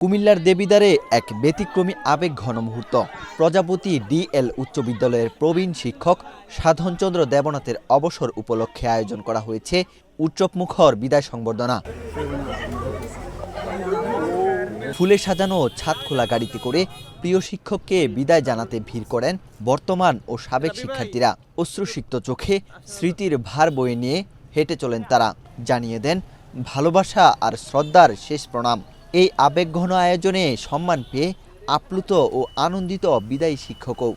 কুমিল্লার দেবিদ্বারে এক ব্যতিক্রমী আবেগ ঘন মুহূর্ত। প্রজাপতি ডিএল উচ্চ বিদ্যালয়ের প্রবীণ শিক্ষক সাধনচন্দ্র দেবনাথের অবসর উপলক্ষে আয়োজন করা হয়েছে উৎসবমুখর বিদায় সংবর্ধনা। ফুলে সাজানো ছাদখোলা গাড়িতে করে প্রিয় শিক্ষককে বিদায় জানাতে ভিড় করেন বর্তমান ও সাবেক শিক্ষার্থীরা। অশ্রুসিক্ত চোখে স্মৃতির ভার বয়ে নিয়ে হেঁটে চলেন তারা, জানিয়ে দেন ভালোবাসা আর শ্রদ্ধার শেষ প্রণাম। এই আবেগঘন আয়োজনে সম্মান পেয়ে আপ্লুত ও আনন্দিত বিদায়ী শিক্ষকও।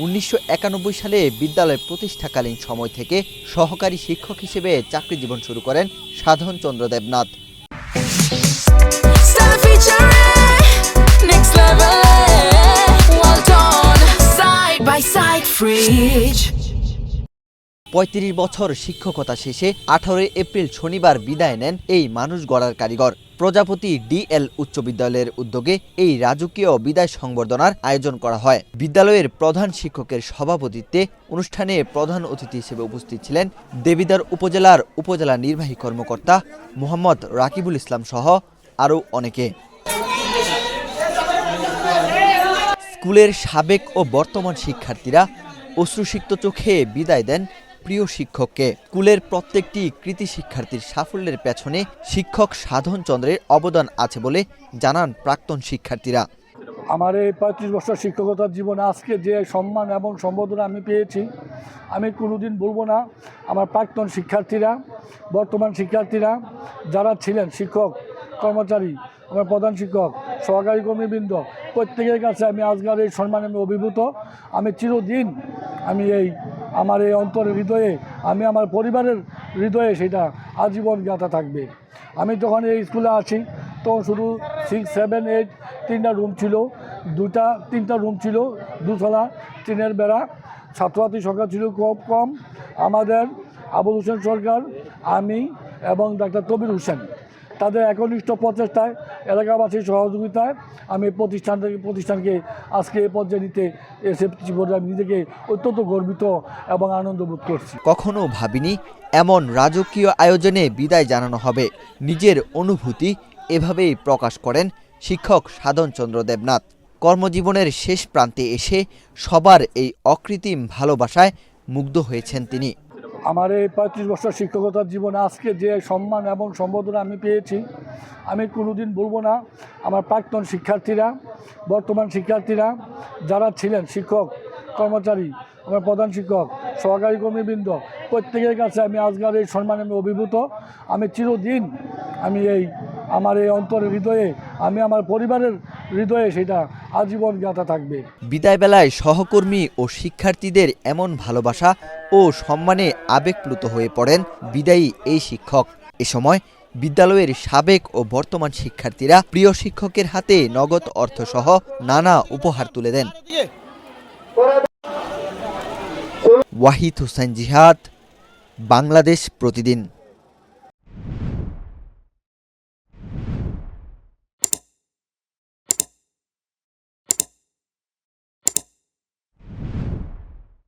1991 সালে বিদ্যালয় প্রতিষ্ঠাকালীন সময় থেকে সহকারী শিক্ষক হিসেবে চাকরি জীবন শুরু করেন সাধনচন্দ্র দেবনাথ। Fridge 35 বছর শিক্ষকতা শেষে 18 এপ্রিল শনিবার বিদায় নেন এই মানুষ গড়ার কারিগর। প্রজাপতি ডিএল উচ্চ বিদ্যালয়ের উদ্যোগে এই রাজকীয় বিদায় সংবর্ধনার আয়োজন করা হয়। বিদ্যালয়ের প্রধান শিক্ষকের সভাপতিত্বে অনুষ্ঠানে প্রধান অতিথি হিসেবে উপস্থিত ছিলেন দেবিদ্বার উপজেলার উপজেলা নির্বাহী কর্মকর্তা মোহাম্মদ রাকিবুল ইসলাম সহ আরও অনেকে। স্কুলের সাবেক ও বর্তমান শিক্ষার্থীরা অশ্রুসিক্ত চোখে বিদায় দেন প্রিয় শিক্ষককে। স্কুলের প্রত্যেকটি কৃতি শিক্ষার্থীর সাফল্যের পেছনে শিক্ষক সাধনচন্দ্রের অবদান আছে বলে জানান প্রাক্তন শিক্ষার্থীরা। আমার এই 35 বছর শিক্ষকতার জীবনে আজকে যে সম্মান এবং সম্বোধনা আমি পেয়েছি, আমি কোনোদিন ভুলবো না। আমার প্রাক্তন শিক্ষার্থীরা, বর্তমান শিক্ষার্থীরা যারা ছিলেন শিক্ষক কর্মচারী, আমার প্রধান শিক্ষক, সহকারী কর্মীবৃন্দ, প্রত্যেকের কাছে আমি আজকের এই সম্মানে আমি অভিভূত। আমি চিরদিন আমি আমার এই অন্তরের হৃদয়ে, আমি আমার পরিবারের হৃদয়ে সেটা আজীবন গাঁথা থাকবে। আমি যখন এই স্কুলে আছি তখন শুধু 6, 7, 8 তিনটা রুম ছিল, তিনটা রুম ছিল, দুতলা টিনের বেড়া। ছাত্রছাত্রী সংখ্যা ছিল খুব কম। আমাদের আবুল হোসেন সরকার, আমি এবং ডাক্তার কবির হোসেন, তাদের একনিষ্ঠ প্রচেষ্টায়, এলাকাবাসীর সহযোগিতায় আমি প্রতিষ্ঠানকে আজকে এই পর্যায়ে নিতে এসে আমি নিজেকে অত্যন্ত গর্বিত এবং আনন্দ বোধ করছি। কখনো ভাবিনি এমন রাজকীয় আয়োজনে বিদায় জানানো হবে। নিজের অনুভূতি এভাবেই প্রকাশ করেন শিক্ষক সাধনচন্দ্র দেবনাথ। কর্মজীবনের শেষ প্রান্তে এসে সবার এই অকৃত্রিম ভালোবাসায় মুগ্ধ হয়েছেন তিনি। আমার এই 35 বছর শিক্ষকতার জীবনে আজকে যে সম্মান এবং সম্বোধনা আমি পেয়েছি, আমি কোনোদিন ভুলবো না। আমার প্রাক্তন শিক্ষার্থীরা, বর্তমান শিক্ষার্থীরা যারা ছিলেন শিক্ষক কর্মচারী, আমার প্রধান শিক্ষক, সহকারী কর্মীবৃন্দ, প্রত্যেকের কাছে আমি আজকের এই সম্মানে আমি অভিভূত। আমি চিরদিন আমি আমার এই অন্তরের হৃদয়ে, আমি আমার পরিবারের হৃদয়ে সেটা আজীবন গাঁথা থাকবে। বিদায় বেলায় সহকর্মী ও শিক্ষার্থীদের এমন ভালোবাসা ও সম্মানে আবেগপ্লুত হয়ে পড়েন বিদায়ী এই শিক্ষক। এ সময় বিদ্যালয়ের সাবেক ও বর্তমান শিক্ষার্থীরা প্রিয় শিক্ষকের হাতে নগদ অর্থসহ নানা উপহার তুলে দেন। ওয়াহিদ হোসেন জিহাদ, বাংলাদেশ প্রতিদিন।